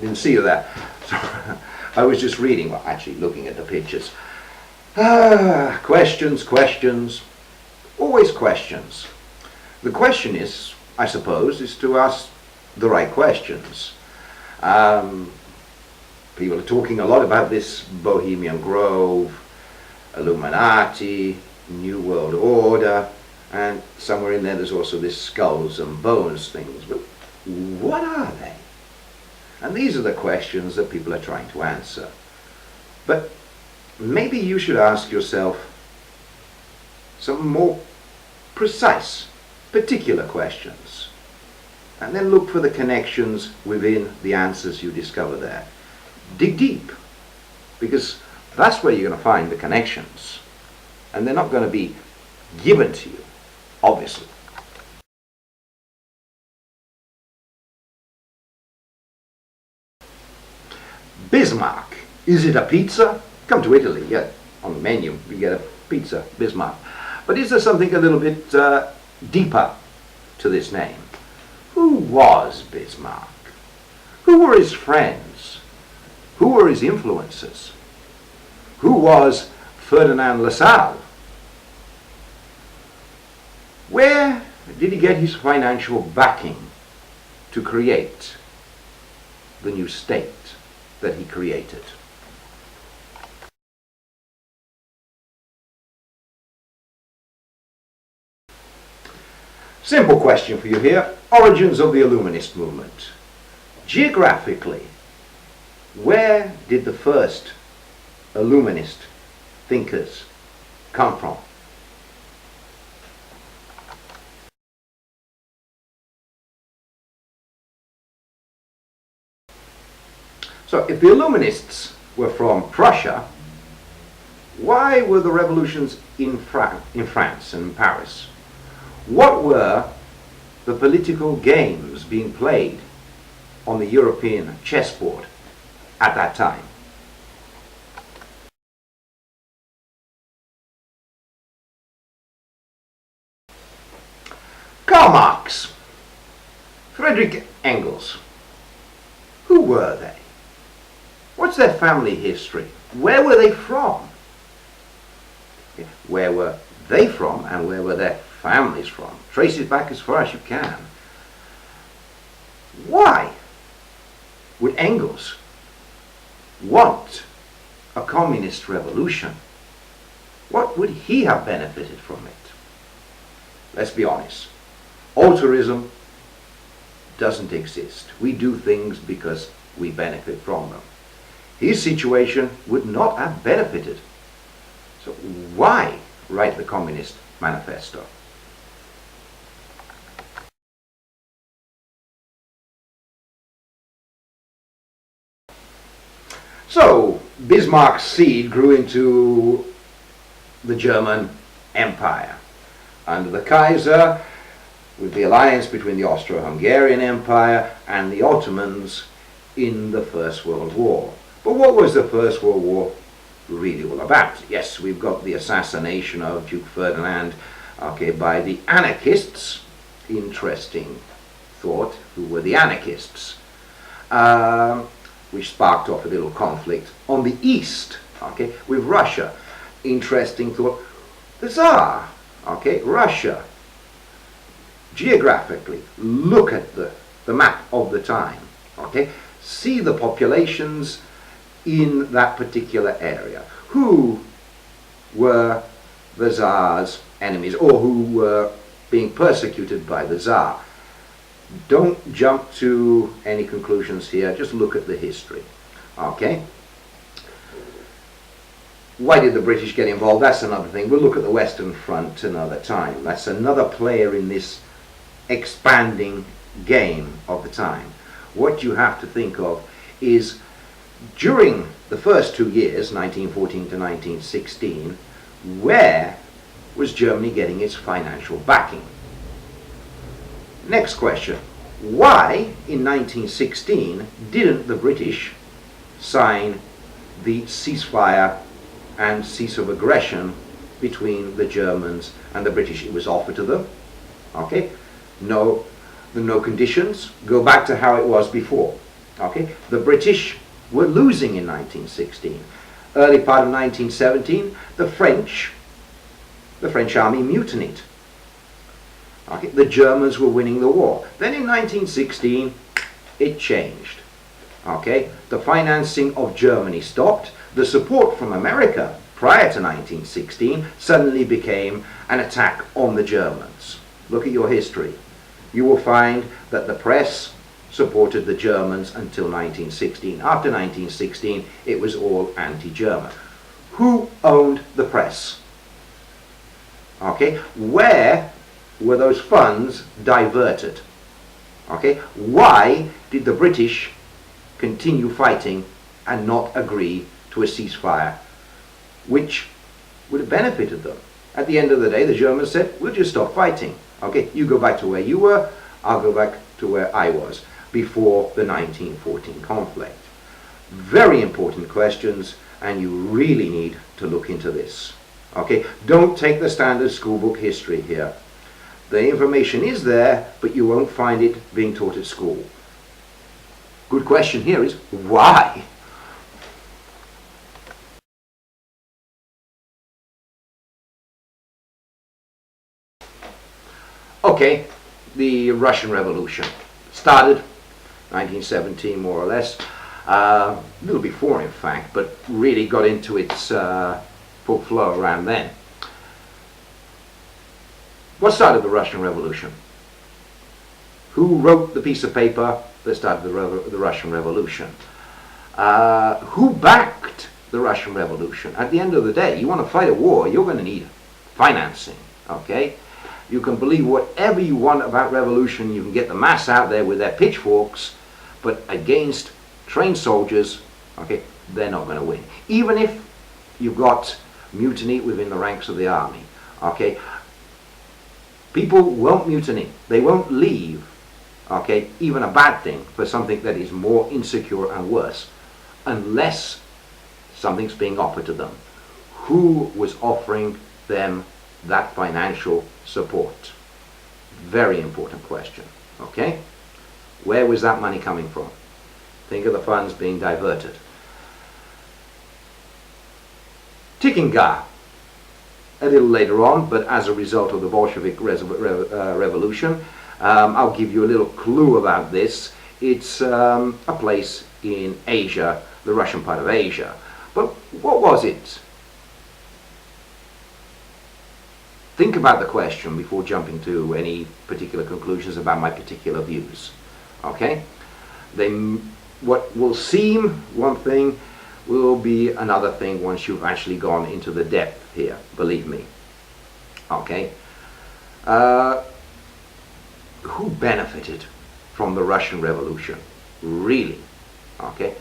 Didn't see you there. So, I was just reading, well, actually looking at the pictures. Questions, always questions. The question is, I suppose, is to ask the right questions. People are talking a lot about this Bohemian Grove, Illuminati, New World Order, and somewhere in there there's also this skulls and bones things. But what are they? And these are the questions that people are trying to answer. But maybe you should ask yourself some more precise, particular questions, and then look for the connections within the answers you discover there. Dig deep, because that's where you're going to find the connections, and they're not going to be given to you, obviously. Bismarck. Is it a pizza? Come to Italy, yeah, on the menu you get a pizza, Bismarck. But is there something a little bit deeper to this name? Who was Bismarck? Who were his friends? Who were his influences? Who was Ferdinand Lassalle? Where did he get his financial backing to create the new state that he created? Simple question for you here. Origins of the Illuminist movement. Geographically, where did the first Illuminist thinkers come from? So if the Illuminists were from Prussia, why were the revolutions in France and Paris? What were the political games being played on the European chessboard at that time? Karl Marx, Friedrich Engels, who were they? What's their family history? Where were they from? Where were they from and where were their families from? Trace it back as far as you can. Why would Engels want a communist revolution? What would he have benefited from it? Let's be honest. Altruism doesn't exist. We do things because we benefit from them. His situation would not have benefited. So why write the Communist Manifesto? So Bismarck's seed grew into the German Empire. Under the Kaiser, with the alliance between the Austro-Hungarian Empire and the Ottomans in the First World War. But what was the First World War really all about? Yes, we've got the assassination of Duke Ferdinand, by the anarchists. Interesting thought. Who were the anarchists? Which sparked off a little conflict on the east, with Russia. Interesting thought. The Tsar, Russia. Geographically, look at the map of the time, see the populations in that particular area. Who were the Tsar's enemies, or who were being persecuted by the Tsar? Don't jump to any conclusions here, just look at the history. Why did the British get involved? That's another thing. We'll look at the Western Front another time. That's another player in this expanding game of the time. What you have to think of is, during the first 2 years, 1914 to 1916, where was Germany getting its financial backing? Next question. Why, in 1916, didn't the British sign the ceasefire and cease of aggression between the Germans and the British? It was offered to them. No conditions. Go back to how it was before. Okay, the British were losing in 1916. Early part of 1917, the French army mutinied. Okay, the Germans were winning the war. Then in 1916, it changed. Okay, the financing of Germany stopped. The support from America prior to 1916 suddenly became an attack on the Germans. Look at your history. You will find that the press supported the Germans until 1916. After 1916, it was all anti-German. Who owned the press? Okay, where were those funds diverted? Okay, why did the British continue fighting and not agree to a ceasefire, which would have benefited them? At the end of the day, the Germans said, we'll just stop fighting. Okay, you go back to where you were, I'll go back to where I was before the 1914 conflict. Very important questions, and you really need to look into this. Okay, don't take the standard school book history here. The information is there, but you won't find it being taught at school. Good question here is, why? Okay, the Russian Revolution started 1917 more or less, a little before in fact, but really got into its full flow around then. What started the Russian Revolution? Who wrote the piece of paper that started the Russian Revolution? Who backed the Russian Revolution? At the end of the day, you want to fight a war, you're going to need financing, okay? You can believe whatever you want about revolution, you can get the mass out there with their pitchforks, but against trained soldiers, okay, they're not going to win. Even if you've got mutiny within the ranks of the army, okay, people won't mutiny, they won't leave, okay, even a bad thing for something that is more insecure and worse, unless something's being offered to them. Who was offering them that financial support? Very important question, okay? Where was that money coming from? Think of the funds being diverted. Tikhonga, a little later on, but as a result of the Bolshevik revolution. I'll give you a little clue about this. It's a place in Asia, the Russian part of Asia. But what was it? Think about the question before jumping to any particular conclusions about my particular views. Okay? What will seem one thing will be another thing once you've actually gone into the depth here, believe me. Okay? Who benefited from the Russian Revolution? Really? Okay?